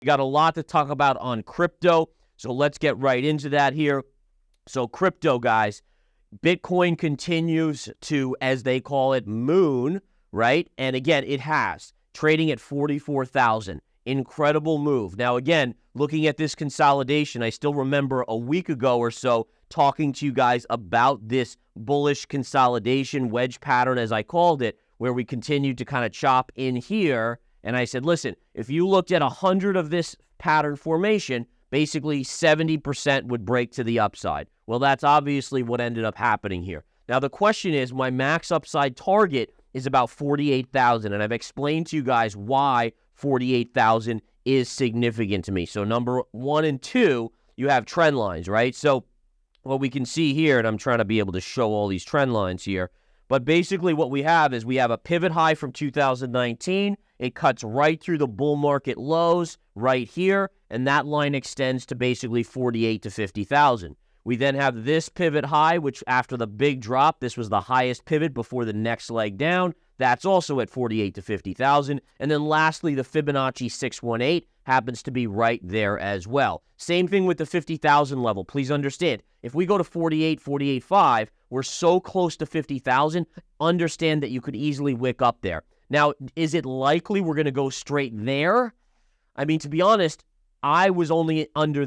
We got a lot to talk about on crypto, so let's get right into that here. So crypto, guys, Bitcoin continues to, as they call it, moon, right? And again, it has, trading at 44,000. Incredible move. Now, again, looking at this consolidation, I still remember a week ago or so talking to you guys about this bullish consolidation wedge pattern, as I called it, where we continued to kind of chop in here. And I said, listen, if you looked at 100 of this pattern formation, basically 70% would break to the upside. Well, that's obviously what ended up happening here. Now, the question is, my max upside target is about 48,000, and I've explained to you guys why 48,000 is significant to me. So number 1 and 2, you have trend lines, right? So what we can see here, and I'm trying to be able to show all these trend lines here, but basically what we have is we have a pivot high from 2019. It cuts right through the bull market lows right here, and that line extends to basically 48 to 50,000. We then have this pivot high, which after the big drop, this was the highest pivot before the next leg down. That's also at 48 to 50,000. And then lastly, the Fibonacci 618 happens to be right there as well. Same thing with the 50,000 level. Please understand, if we go to 48, 48.5, we're so close to 50,000, understand that you could easily wick up there. Now, is it likely we're going to go straight there? I mean, to be honest, I was only under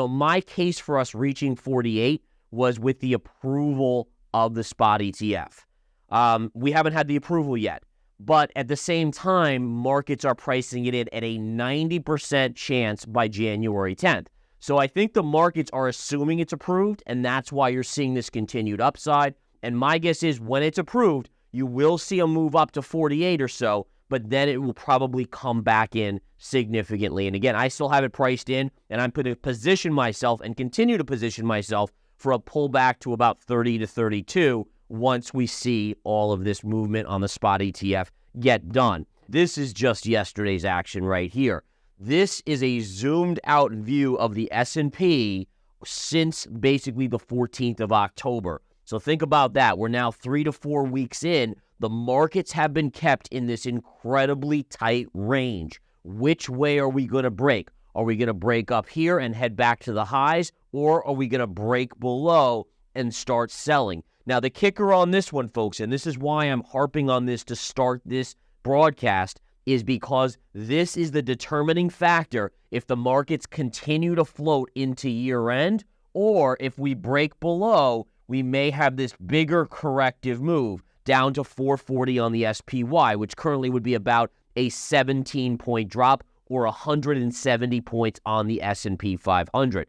my case for us reaching 48 was with the approval of the spot ETF. We haven't had the approval yet, but at the same time, markets are pricing it in at a 90% chance by January 10th. So I think the markets are assuming it's approved, and that's why you're seeing this continued upside. And my guess is when it's approved, you will see a move up to 48 or so, but then it will probably come back in significantly. And again, I still have it priced in, and I'm going to position myself and continue to position myself for a pullback to about 30 to 32 once we see all of this movement on the spot ETF get done. This is just yesterday's action right here. This is a zoomed out view of the S&P since basically the 14th of October. So think about that. We're now 3 to 4 weeks in. The markets have been kept in this incredibly tight range. Which way are we going to break? Are we going to break up here and head back to the highs, or are we going to break below and start selling? Now, the kicker on this one, folks, and this is why I'm harping on this to start this broadcast, is because this is the determining factor if the markets continue to float into year end, or if we break below, we may have this bigger corrective move down to 440 on the SPY, which currently would be about a 17-point drop or 170 points on the S&P 500.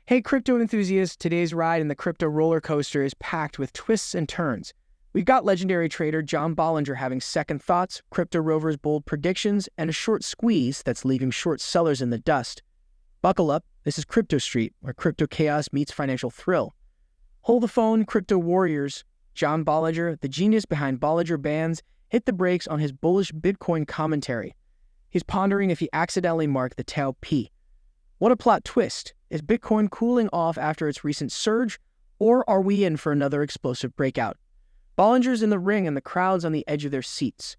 Hey, crypto enthusiasts, today's ride in the crypto roller coaster is packed with twists and turns. We've got legendary trader John Bollinger having second thoughts, crypto rovers' bold predictions, and a short squeeze that's leaving short sellers in the dust. Buckle up, this is Crypto Street, where crypto chaos meets financial thrill. Hold the phone, crypto warriors. John Bollinger, the genius behind Bollinger Bands, hit the brakes on his bullish Bitcoin commentary. He's pondering if he accidentally marked the tail P. What a plot twist! Is Bitcoin cooling off after its recent surge, or are we in for another explosive breakout? Bollinger's in the ring and the crowd's on the edge of their seats.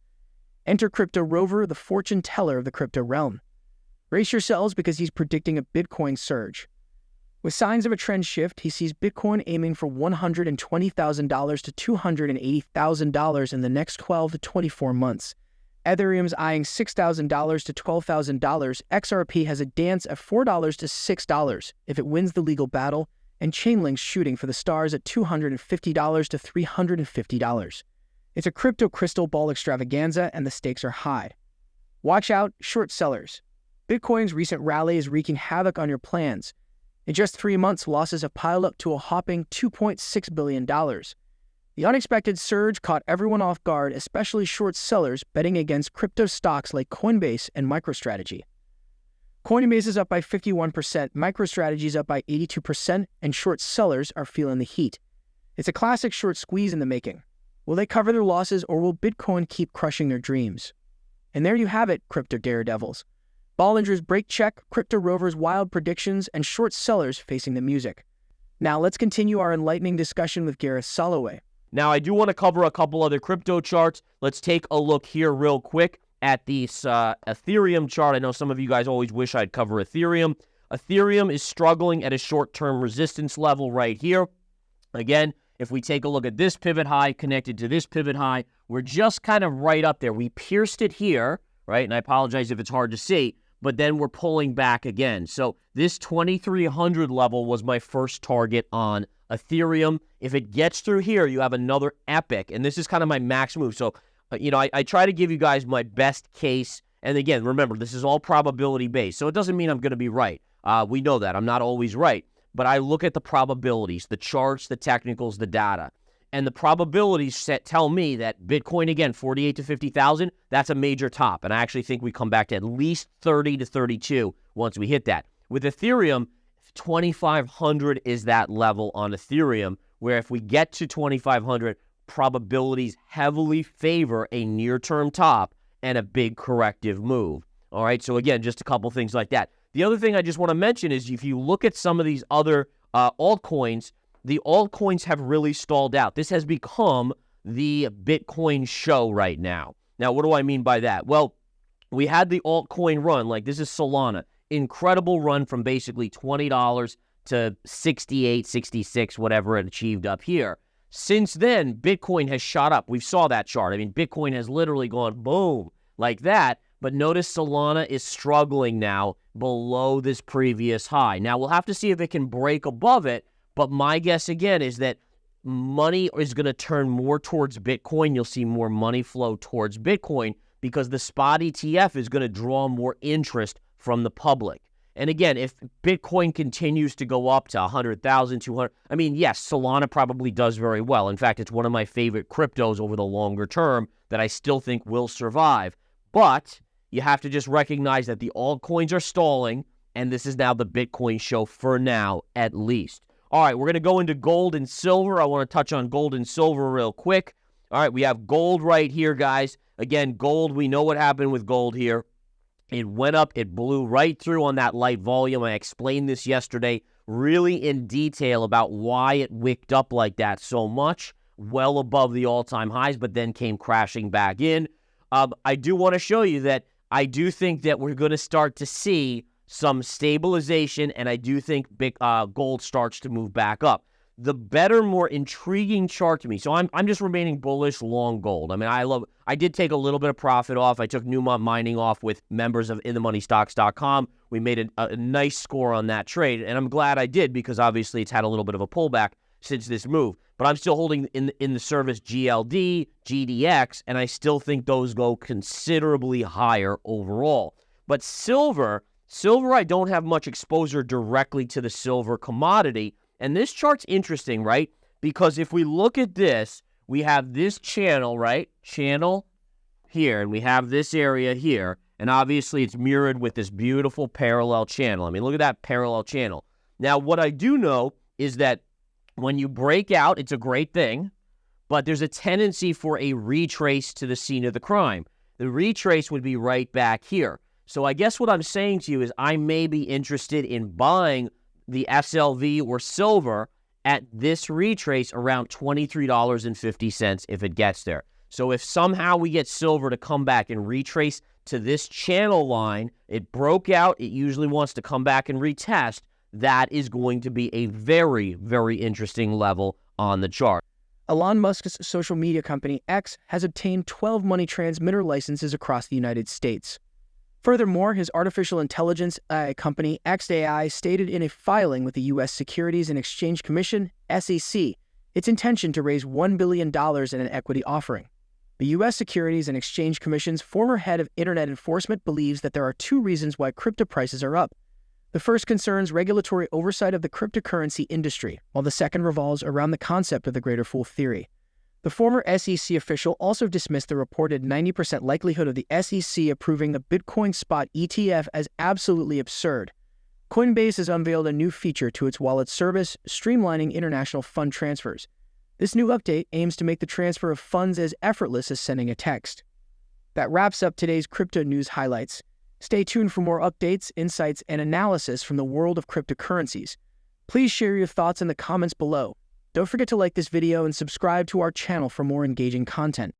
Enter Crypto Rover, the fortune teller of the crypto realm. Brace yourselves because he's predicting a Bitcoin surge. With signs of a trend shift, he sees Bitcoin aiming for $120,000 to $280,000 in the next 12 to 24 months. Ethereum's eyeing $6,000 to $12,000. XRP has a dance at $4 to $6 if it wins the legal battle, and Chainlink's shooting for the stars at $250 to $350. It's a crypto crystal ball extravaganza, and the stakes are high. Watch out, short sellers. Bitcoin's recent rally is wreaking havoc on your plans. In just 3 months, losses have piled up to a hopping $2.6 billion. The unexpected surge caught everyone off guard, especially short sellers betting against crypto stocks like Coinbase and MicroStrategy. Coinbase is up by 51%, MicroStrategy is up by 82%, and short sellers are feeling the heat. It's a classic short squeeze in the making. Will they cover their losses, or will Bitcoin keep crushing their dreams? And there you have it, crypto daredevils. Bollinger's break check, crypto rovers' wild predictions, and short sellers facing the music. Now let's continue our enlightening discussion with Gareth Soloway. Now, I do want to cover a couple other crypto charts. Let's take a look here real quick at this Ethereum chart. I know some of you guys always wish I'd cover Ethereum. Ethereum is struggling at a short-term resistance level right here. Again, if we take a look at this pivot high connected to this pivot high, we're just kind of right up there. We pierced it here, right? And I apologize if it's hard to see, but then we're pulling back again. So this 2,300 level was my first target on Ethereum. If it gets through here, you have another epic, and this is kind of my max move. So, I try to give you guys my best case. And again, remember, this is all probability-based, so it doesn't mean I'm going to be right. We know that. I'm not always right. But I look at the probabilities, the charts, the technicals, the data. And the probabilities tell me that Bitcoin, again, 48 to 50,000, that's a major top. And I actually think we come back to at least 30 to 32 once we hit that. With Ethereum, 2,500 is that level on Ethereum, where if we get to 2,500, probabilities heavily favor a near-term top and a big corrective move. All right, so again, just a couple things like that. The other thing I just want to mention is if you look at some of these other altcoins, the altcoins have really stalled out. This has become the Bitcoin show right now. Now, what do I mean by that? Well, we had the altcoin run, like this is Solana. Incredible run from basically $20 to 68, 66, whatever it achieved up here. Since then, Bitcoin has shot up. We saw that chart. I mean, Bitcoin has literally gone boom like that. But notice Solana is struggling now below this previous high. Now, we'll have to see if it can break above it, but my guess, again, is that money is going to turn more towards Bitcoin. You'll see more money flow towards Bitcoin because the spot ETF is going to draw more interest from the public. And again, if Bitcoin continues to go up to 100,000, 200, I mean, yes, Solana probably does very well. In fact, it's one of my favorite cryptos over the longer term that I still think will survive. But you have to just recognize that the altcoins are stalling, and this is now the Bitcoin show for now, at least. All right, we're going to go into gold and silver. I want to touch on gold and silver real quick. All right, we have gold right here, guys. Again, gold, we know what happened with gold here. It went up, it blew right through on that light volume. I explained this yesterday really in detail about why it wicked up like that so much, well above the all-time highs, but then came crashing back in. I do want to show you that I do think that we're going to start to see some stabilization, and I do think gold starts to move back up. The better, more intriguing chart to me, so I'm just remaining bullish long gold. I mean, I did take a little bit of profit off. I took Newmont Mining off with members of InTheMoneyStocks.com. We made a nice score on that trade, and I'm glad I did because obviously it's had a little bit of a pullback since this move. But I'm still holding in the service GLD, GDX, and I still think those go considerably higher overall. But silver, I don't have much exposure directly to the silver commodity. And this chart's interesting, right? Because if we look at this, we have this channel, right? Channel here, and we have this area here. And obviously it's mirrored with this beautiful parallel channel. I mean, look at that parallel channel. Now, what I do know is that when you break out, it's a great thing, but there's a tendency for a retrace to the scene of the crime. The retrace would be right back here. So I guess what I'm saying to you is I may be interested in buying the SLV or silver at this retrace around $23.50 if it gets there. So if somehow we get silver to come back and retrace to this channel line, it broke out, it usually wants to come back and retest, that is going to be a very, very interesting level on the chart. Elon Musk's social media company X has obtained 12 money transmitter licenses across the United States. Furthermore, his artificial intelligence company xAI stated in a filing with the U.S. Securities and Exchange Commission, SEC, its intention to raise $1 billion in an equity offering. The U.S. Securities and Exchange Commission's former head of Internet Enforcement believes that there are two reasons why crypto prices are up. The first concerns regulatory oversight of the cryptocurrency industry, while the second revolves around the concept of the greater fool theory. The former SEC official also dismissed the reported 90% likelihood of the SEC approving the Bitcoin spot ETF as absolutely absurd. Coinbase has unveiled a new feature to its wallet service, streamlining international fund transfers. This new update aims to make the transfer of funds as effortless as sending a text. That wraps up today's crypto news highlights. Stay tuned for more updates, insights, and analysis from the world of cryptocurrencies. Please share your thoughts in the comments below. Don't forget to like this video and subscribe to our channel for more engaging content.